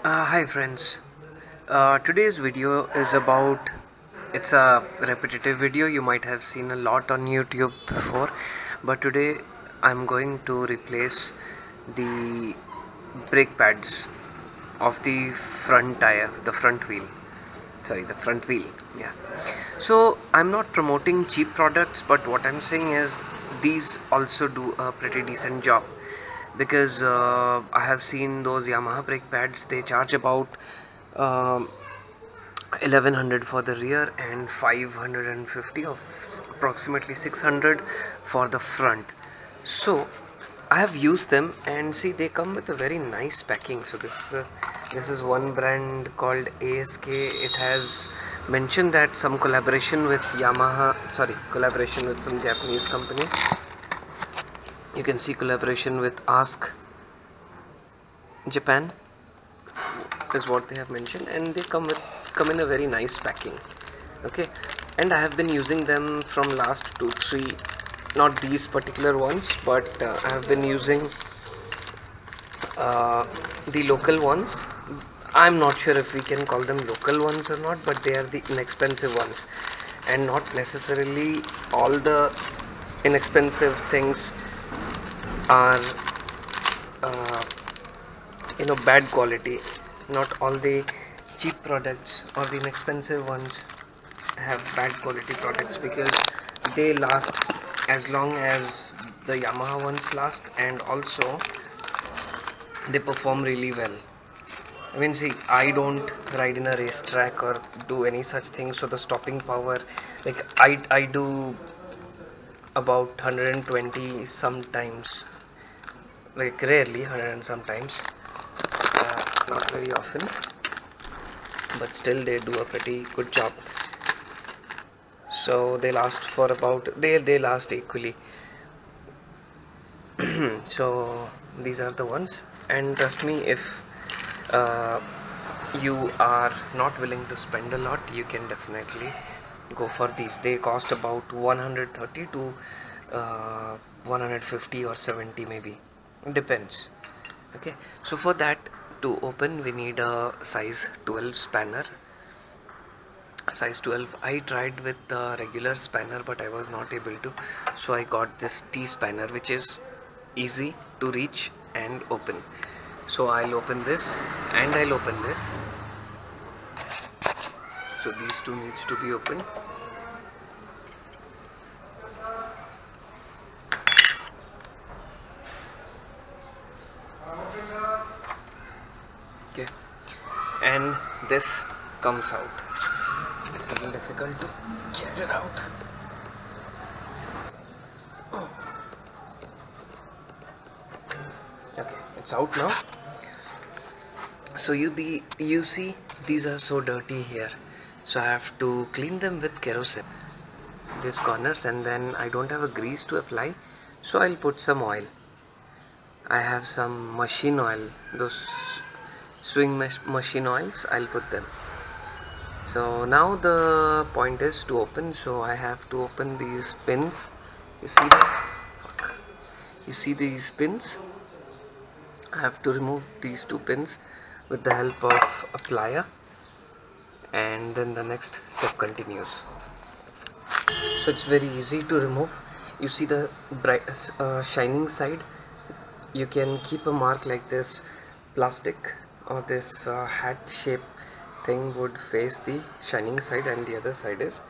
Hi friends. Today's video is about, it's a repetitive video you might have seen a lot on YouTube before, but today I'm going to replace the brake pads of the front tire, the front wheel. Sorry, the front wheel. Yeah. So I'm not promoting cheap products, but what I'm saying is these also do a pretty decent job, because I have seen those Yamaha brake pads. They charge about um 1100 for the rear and 550 of approximately 600 for the front. So I have used them, and see, they come with a very nice packing. So this is one brand called ASK. It has mentioned that some collaboration with Yamaha, sorry, collaboration with some Japanese company. You can see collaboration with Ask Japan is what they have mentioned, and they come in a very nice packing. Okay, and I have been using them from last 2-3, not these particular ones, but I have been using uh, the local ones. I'm not sure if we can call them local ones or not, but they are the inexpensive ones, and not necessarily all the inexpensive things are uh, bad quality. Not all the cheap products or the inexpensive ones have bad quality products, because they last as long as the Yamaha ones last, and also they perform really well. I mean, see, I don't ride in a racetrack or do any such thing, so the stopping power, like I do about 120 sometimes, like rarely 100 and sometimes, not very often, but still they do a pretty good job. So they last for about, they last equally. So these are the ones, and trust me, if uh, you are not willing to spend a lot, you can definitely go for these. They cost about 130 to 150 or 70 maybe, depends. Okay, so for that, to open we need a size 12 spanner. Size 12. I tried with the regular spanner, but I was not able to, so I got this T spanner, which is easy to reach and open. So I'll open this and I'll open this. So these two needs to be opened. Okay, and this comes out. It's a little difficult to get it out. Okay, it's out now. So you see, these are so dirty here, so I have to clean them with kerosene, these corners, and then I don't have a grease to apply, so I'll put some oil. I have some machine oil, those swing machine oils, I'll put them. So now the point is to open, so I have to open these pins. You see that? You see these pins? I have to remove these two pins with the help of a plier, and then the next step continues. So it's very easy to remove. You see the bright shining side. You can keep a mark like this. Plastic or this hat shape thing would face the shining side, and the other side is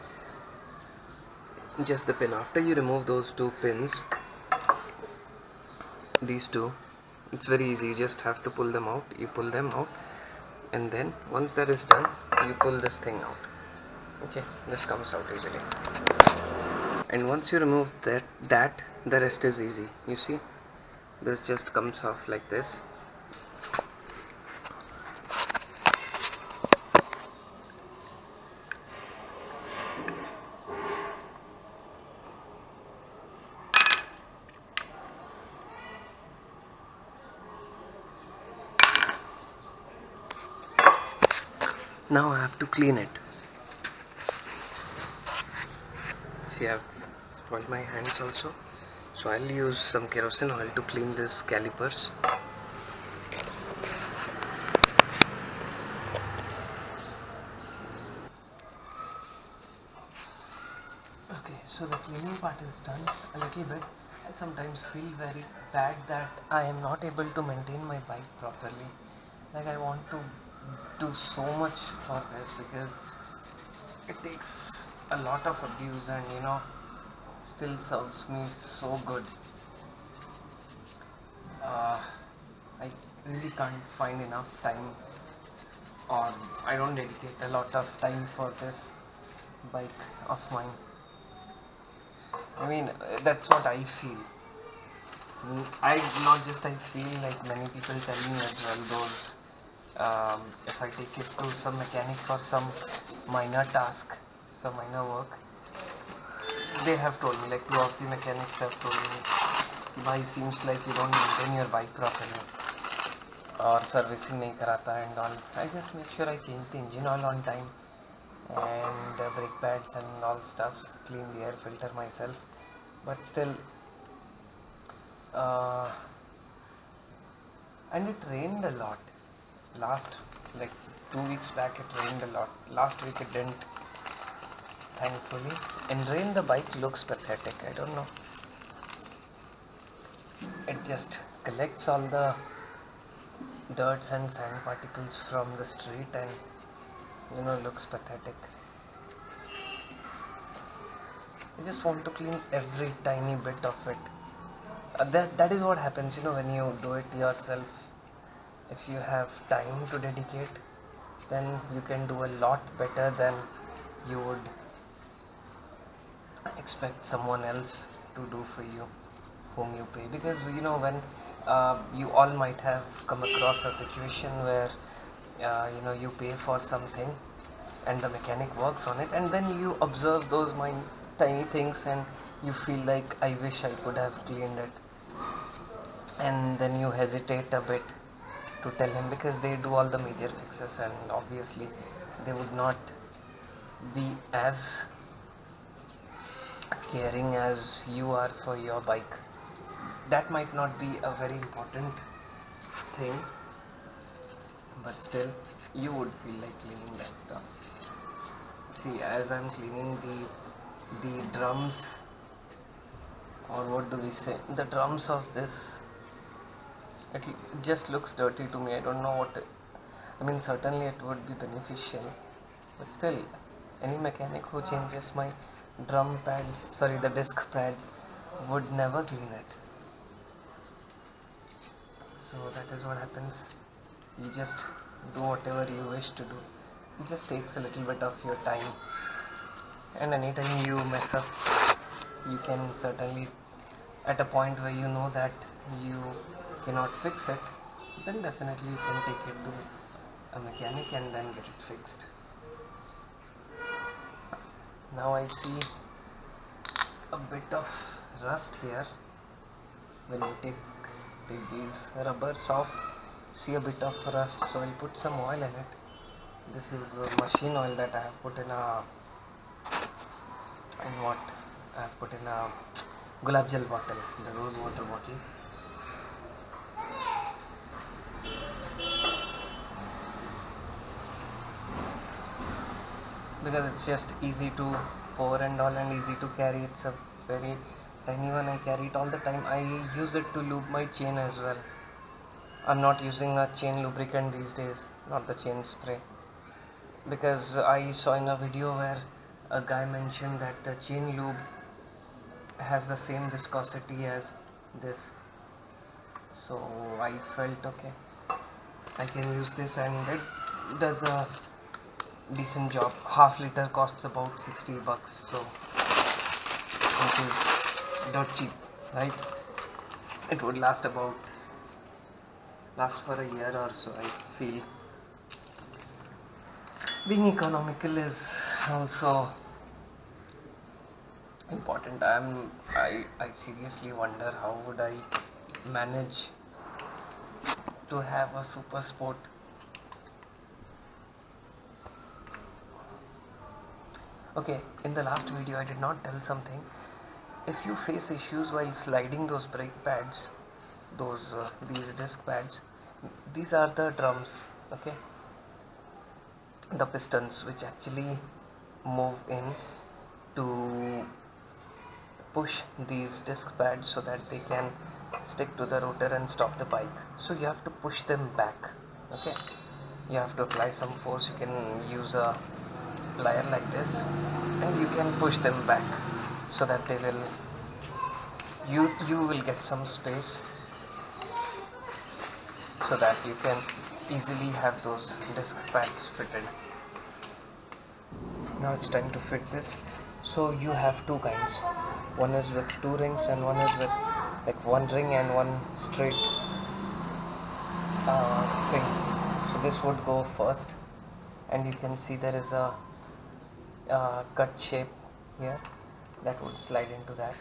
just the pin. After you remove those two pins, these two, it's very easy. You just have to pull them out. You pull them out, and then once that is done, you pull this thing out. Okay, this comes out easily, and once you remove that the rest is easy. You see, this just comes off like this. Now I have to clean it. See, I've spoiled my hands also, so I'll use some kerosene oil to clean these calipers. So the cleaning part is done a little bit. I sometimes feel very bad that I am not able to maintain my bike properly. Like I want to do so much for this because it takes a lot of abuse and still serves me so good. I really can't find enough time, or I don't dedicate a lot of time for this bike of mine. I mean, that's what I feel. I not just I feel, like many people tell me as well. Those if I take it to some mechanic for some minor task, some minor work, they have told me, like two of the mechanics have told me, why seems like you don't maintain your bike properly or servicing nahi karata and all. I just make sure I change the engine oil on time and brake pads and all stuffs, clean the air filter myself, but still and it rained a lot last, like 2 weeks back it rained a lot. Last week it didn't, thankfully. In rain the bike looks pathetic, I don't know, it just collects all the dirts and sand particles from the street and looks pathetic. I just want to clean every tiny bit of it. That is what happens when you do it yourself. If you have time to dedicate, then you can do a lot better than you would expect someone else to do for you, whom you pay. Because when you all might have come across a situation where you pay for something and the mechanic works on it, and then you observe those tiny things and you feel like, I wish I could have cleaned it, and then you hesitate a bit to tell him because they do all the major fixes and obviously they would not be as caring as you are for your bike. That might not be a very important thing, but still you would feel like cleaning that stuff. See, as I'm cleaning the drums, or what do we say, the drums of this, it just looks dirty to me. I don't know what I mean. Certainly it would be beneficial, but still, any mechanic who changes my the disc pads would never clean it. So that is what happens. You just do whatever you wish to do. It just takes a little bit of your time, and anytime you mess up, you can certainly, at a point where you know that you cannot fix it, then definitely you can take it to a mechanic and then get it fixed. Now I see a bit of rust here. When you take these rubbers off, see a bit of rust, so I'll put some oil in it. This is machine oil that I have put in a gulab jal bottle, the rose water bottle. Because it's just easy to pour and all, and easy to carry. It's a very tiny one. I carry it all the time. I use it to lube my chain as well. I'm not using a chain lubricant these days, not the chain spray, because I saw in a video where a guy mentioned that the chain lube has the same viscosity as this. So I felt okay, I can use this, and it does a decent job. Half liter costs about $60, so which is not cheap, right? It would last for a year or so, I feel. Being economical is also important. I seriously wonder how would I manage to have a super sport. Okay, in the last video I did not tell something. If you face issues while sliding those brake pads, these disc pads, these are the drums, okay, the pistons which actually move in to push these disc pads so that they can stick to the rotor and stop the bike. So you have to push them back. Okay, you have to apply some force. You can use a plier like this and you can push them back so that they will you will get some space so that you can easily have those disc pads fitted. Now it's time to fit this. So you have two kinds. One is with two rings and one is with like one ring and one straight thing. So this would go first, and you can see there is a cut shape here that would slide into that.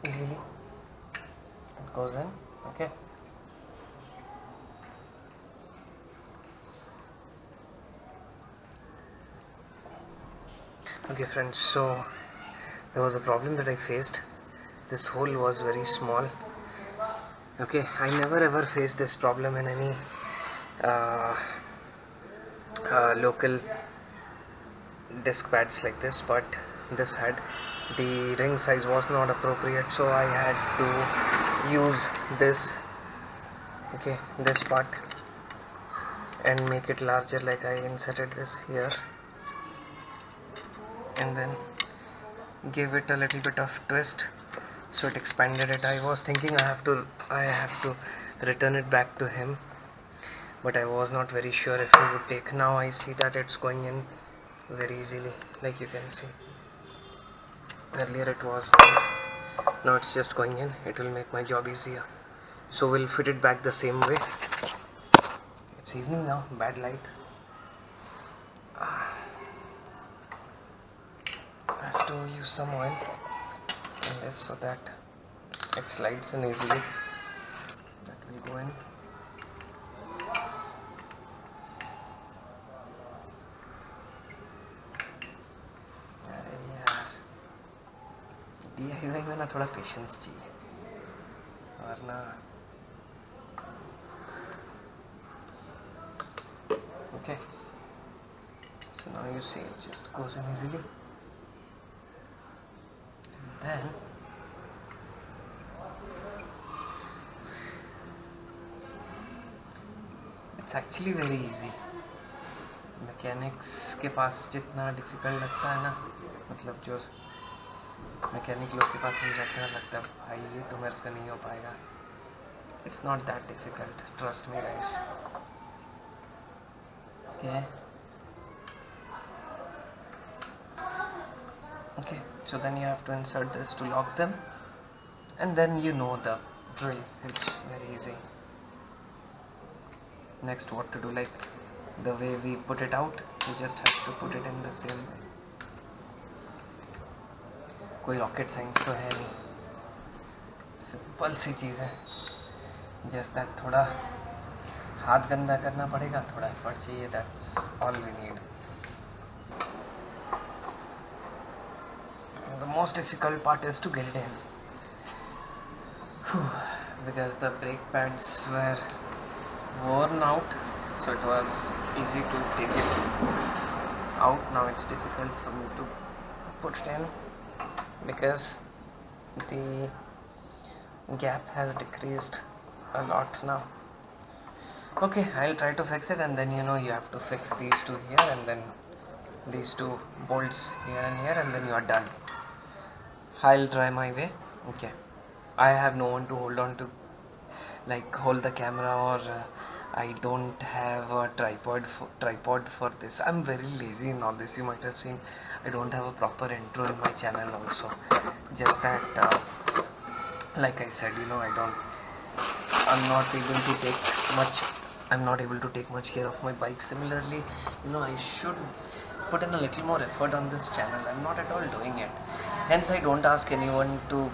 Easily it goes in. Okay, friends, so there was a problem that I faced. This hole was very small. Okay, I never ever faced this problem in any local disc pads like this, but this had the ring size was not appropriate, so I had to use this, okay, this part and make it larger. Like I inserted this here and then gave it a little bit of twist so it expanded it. I was thinking I have to return it back to him, but I was not very sure if he would take. Now I see that it's going in very easily, like you can see. Earlier it was, now it's just going in. It will make my job easier. So we'll fit it back the same way. It's evening now, bad light. I have to use some oil in this so that it slides in easily. That will go in. DIY में ना थोड़ा patience चाहिए, वरना okay. So now you see it just goes in easily, and then it's actually very easy. Mechanics के पास जितना difficult लगता है ना, मतलब जो मैकेनिक लोग के पास हम जाते हैं लगता है भाई ये तो मेरे से नहीं हो पाएगा. It's not that difficult, trust me guys. Okay, so then you have to insert this to lock them, and then you know the drill. It's very easy. Next, what to do, like the way we put it out, you just have to put it in the same way. कोई rocket science तो है नहीं, simple सी चीज़ है. Just that थोड़ा हाथ गंदा करना पड़ेगा, थोड़ा एफर्ट चाहिए, that's all we need. The most difficult part is to get it in, because the brake pads were worn out, so it was easy to take it out. Now it's difficult for me to put it in because the gap has decreased a lot now. Okay, I'll try to fix it, and then you have to fix these two here and then these two bolts here and here, and then you are done. I'll try my way. Okay, I have no one to hold on to, like hold the camera, or I don't have a tripod for this. I'm very lazy in all this. You might have seen I don't have a proper intro in my channel also. Just that like I said, I'm not able to take much care of my bike. Similarly, I should put in a little more effort on this channel. I'm not at all doing it. Hence I don't ask anyone to,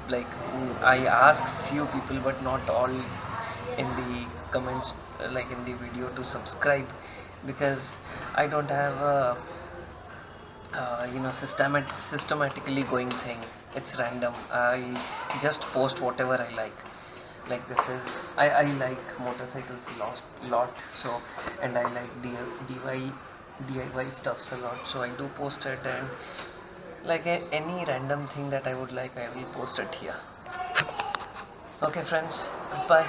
I ask few people but not all in the comments, like in the video, to subscribe, because I don't have a systematically going thing. It's random. I just post whatever I like. like this is I like motorcycles lot, so, and I like DIY stuffs a lot, so I do post it, and like any random thing that I would like, I will post it here. Okay friends, goodbye.